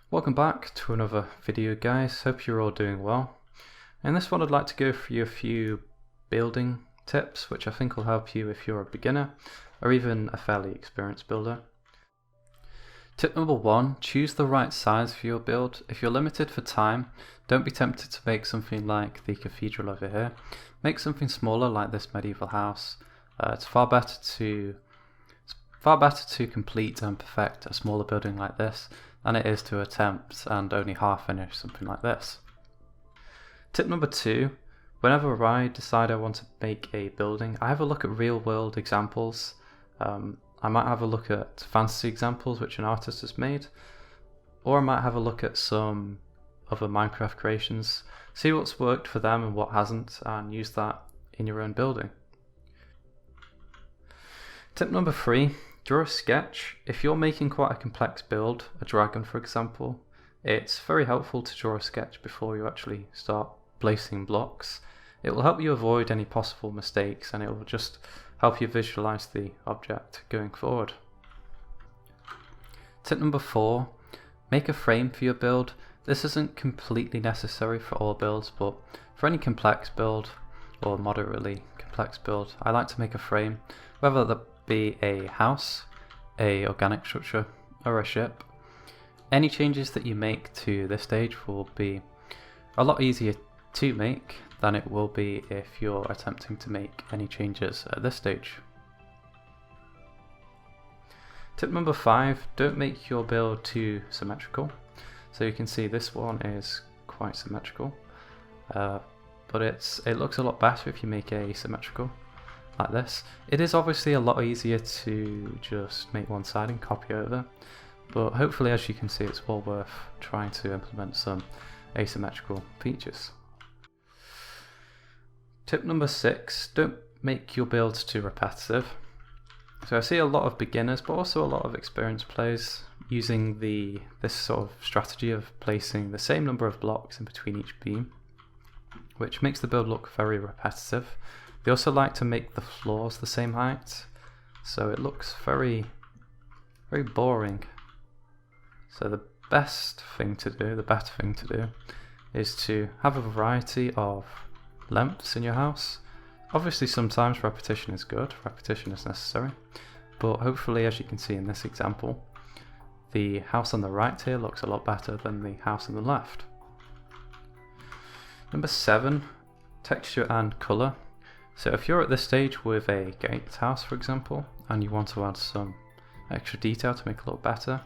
Welcome back to another video, guys. Hope you're all doing well. In this one I'd like to go through a few building tips which I think will help you if you're a beginner or even a fairly experienced builder. Tip number 1, choose the right size for your build. If you're limited for time, don't be tempted to make something like the cathedral over here. Make something smaller like this medieval house. It's far better to complete and perfect a smaller building like this than it is to attempt and only half finish something like this. Tip number 2, whenever I decide I want to make a building, I have a look at real world examples. I might have a look at fantasy examples which an artist has made, or I might have a look at some other Minecraft creations, see what's worked for them and what hasn't, and use that in your own building. Tip number 3, draw a sketch. If you're making quite a complex build, a dragon for example, it's very helpful to draw a sketch before you actually start placing blocks. It will help you avoid any possible mistakes and it will just help you visualize the object going forward. Tip number 4, make a frame for your build. This isn't completely necessary for all builds, but for any complex build or moderately complex build, I like to make a frame, whether that be a house, a organic structure, or a ship. Any changes that you make to this stage will be a lot easier to make than it will be if you're attempting to make any changes at this stage. Tip number 5, don't make your build too symmetrical. So you can see this one is quite symmetrical, but it looks a lot better if you make it asymmetrical like this. It is obviously a lot easier to just make one side and copy over, but hopefully, as you can see, it's well worth trying to implement some asymmetrical features. Tip number 6, don't make your builds too repetitive. So I see a lot of beginners, but also a lot of experienced players using this sort of strategy of placing the same number of blocks in between each beam, which makes the build look very repetitive. They also like to make the floors the same height, so it looks very boring. So the better thing to do is to have a variety of lengths in your house. Obviously sometimes repetition is good, repetition is necessary, but hopefully, as you can see in this example, the house on the right here looks a lot better than the house on the left. Number 7, texture and colour. So if you're at this stage with a gatehouse for example, and you want to add some extra detail to make it look better,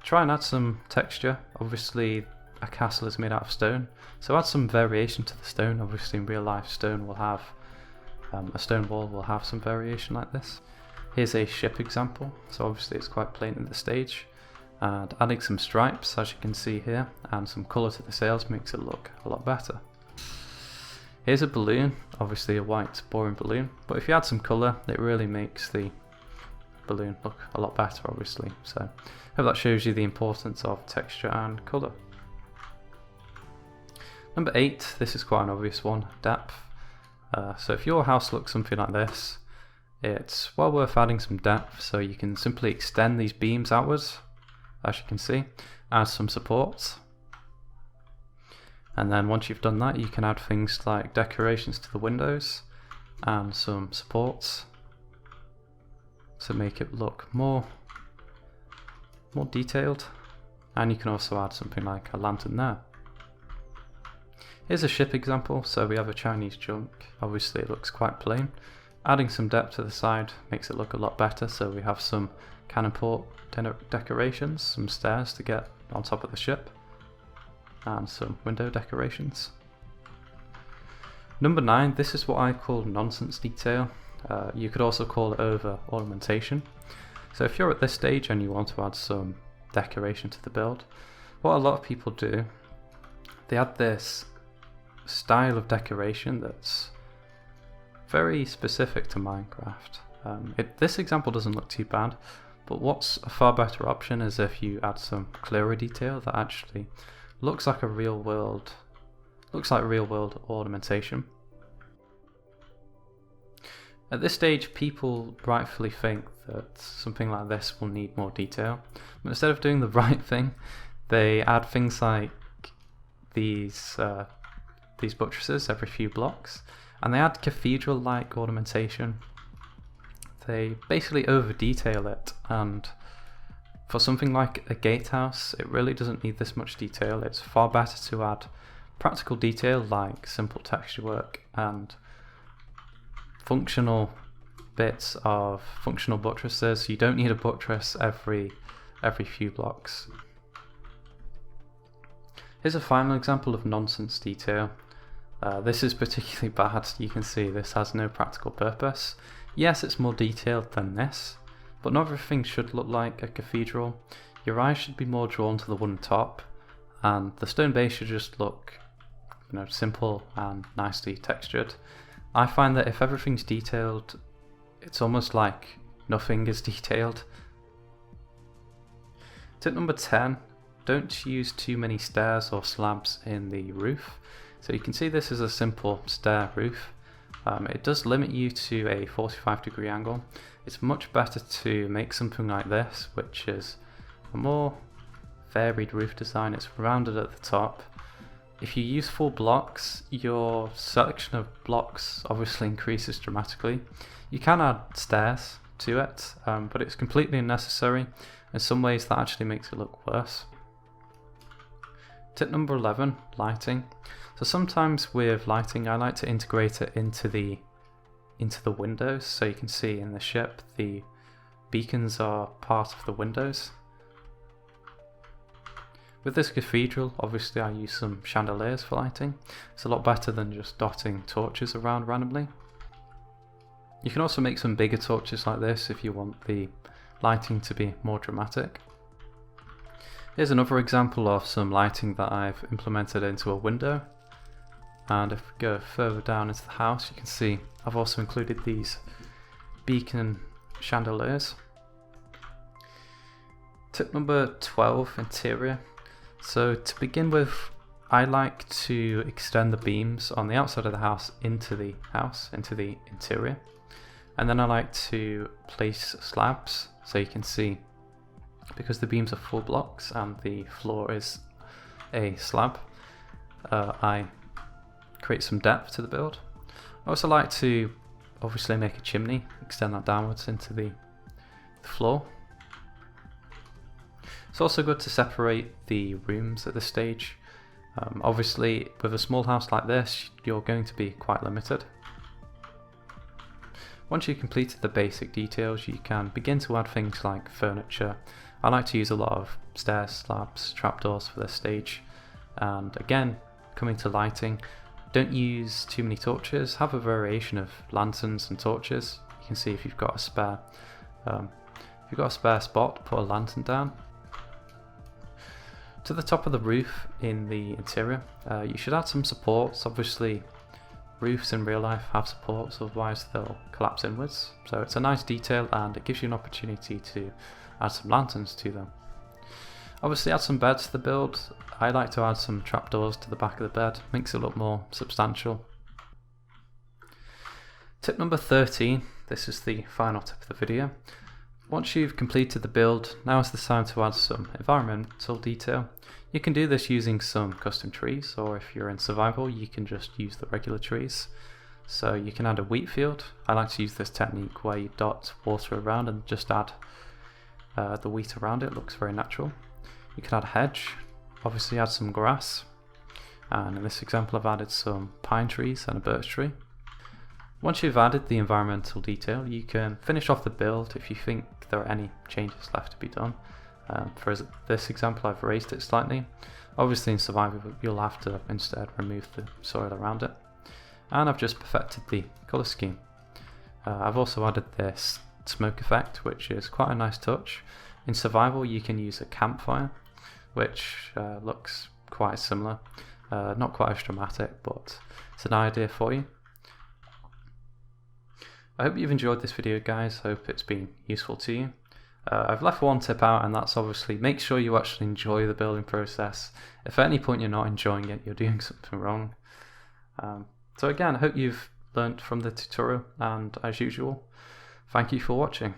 try and add some texture. Obviously a castle is made out of stone, so add some variation to the stone. Obviously in real life stone will have, a stone wall will have some variation like this. Here's a ship example, so obviously it's quite plain at this stage, and adding some stripes as you can see here and some colour to the sails makes it look a lot better. Here's a balloon, obviously a white boring balloon, but if you add some colour it really makes the balloon look a lot better obviously. So I hope that shows you the importance of texture and colour. Number 8, this is quite an obvious one, depth. So if your house looks something like this, it's well worth adding some depth, so you can simply extend these beams outwards, as you can see, add some supports. And then once you've done that, you can add things like decorations to the windows and some supports to make it look more detailed. And you can also add something like a lantern there. Here's a ship example, so we have a Chinese junk. Obviously it looks quite plain. Adding some depth to the side makes it look a lot better, so we have some cannon port decorations, some stairs to get on top of the ship, and some window decorations. Number 9, this is what I call nonsense detail. You could also call it over ornamentation. So if you're at this stage and you want to add some decoration to the build, what a lot of people do, they add this style of decoration that's very specific to Minecraft. This example doesn't look too bad, but what's a far better option is if you add some clearer detail that actually looks like real world ornamentation. At this stage, people rightfully think that something like this will need more detail, but instead of doing the right thing, They add things like these buttresses every few blocks, and they add cathedral-like ornamentation. They basically over-detail it, and for something like a gatehouse, it really doesn't need this much detail. It's far better to add practical detail like simple texture work and functional bits of functional buttresses. You don't need a buttress every few blocks. Here's a final example of nonsense detail. This is particularly bad. You can see this has no practical purpose. Yes, it's more detailed than this, but not everything should look like a cathedral. Your eyes should be more drawn to the wooden top, and the stone base should just look, simple and nicely textured. I find that if everything's detailed, it's almost like nothing is detailed. Tip number 10, don't use too many stairs or slabs in the roof. So you can see this is a simple stair roof. It does limit you to a 45-degree angle. It's much better to make something like this, which is a more varied roof design. It's rounded at the top. If you use full blocks, your selection of blocks obviously increases dramatically. You can add stairs to it, but it's completely unnecessary. In some ways that actually makes it look worse. Tip number 11, lighting. So sometimes with lighting, I like to integrate it into the windows. So you can see in the ship, the beacons are part of the windows. With this cathedral, obviously I use some chandeliers for lighting. It's a lot better than just dotting torches around randomly. You can also make some bigger torches like this if you want the lighting to be more dramatic. Here's another example of some lighting that I've implemented into a window. And if we go further down into the house, you can see I've also included these beacon chandeliers. Tip number 12, interior. So to begin with, I like to extend the beams on the outside of the house, into the interior. And then I like to place slabs, so you can see, because the beams are full blocks and the floor is a slab, I create some depth to the build. I also like to obviously make a chimney, extend that downwards into the floor. It's also good to separate the rooms at this stage. Obviously with a small house like this, you're going to be quite limited. Once you've completed the basic details, you can begin to add things like furniture. I like to use a lot of stairs, slabs, trapdoors for this stage. And again, coming to lighting, don't use too many torches. Have a variation of lanterns and torches. You can see if you've got a spare spot, put a lantern down. To the top of the roof in the interior, you should add some supports. Obviously, roofs in real life have supports, otherwise they'll collapse inwards. So it's a nice detail and it gives you an opportunity to add some lanterns to them. Obviously add some beds to the build. I like to add some trapdoors to the back of the bed, makes it look more substantial. Tip number 13, this is the final tip of the video. Once you've completed the build, now is the time to add some environmental detail. You can do this using some custom trees, or if you're in survival you can just use the regular trees. So you can add a wheat field. I like to use this technique where you dot water around and just add the wheat around it. It looks very natural. You can add a hedge, obviously add some grass, and in this example I've added some pine trees and a birch tree. Once you've added the environmental detail, you can finish off the build if you think there are any changes left to be done. For this example I've raised it slightly. Obviously in survival you'll have to instead remove the soil around it. And I've just perfected the colour scheme. I've also added this smoke effect, which is quite a nice touch. In survival you can use a campfire, which looks quite similar. Not quite as dramatic, but it's an idea for you. I hope you've enjoyed this video, guys. Hope it's been useful to you. I've left one tip out, and that's obviously make sure you actually enjoy the building process. If at any point you're not enjoying it, you're doing something wrong. So again, I hope you've learnt from the tutorial, and as usual, thank you for watching.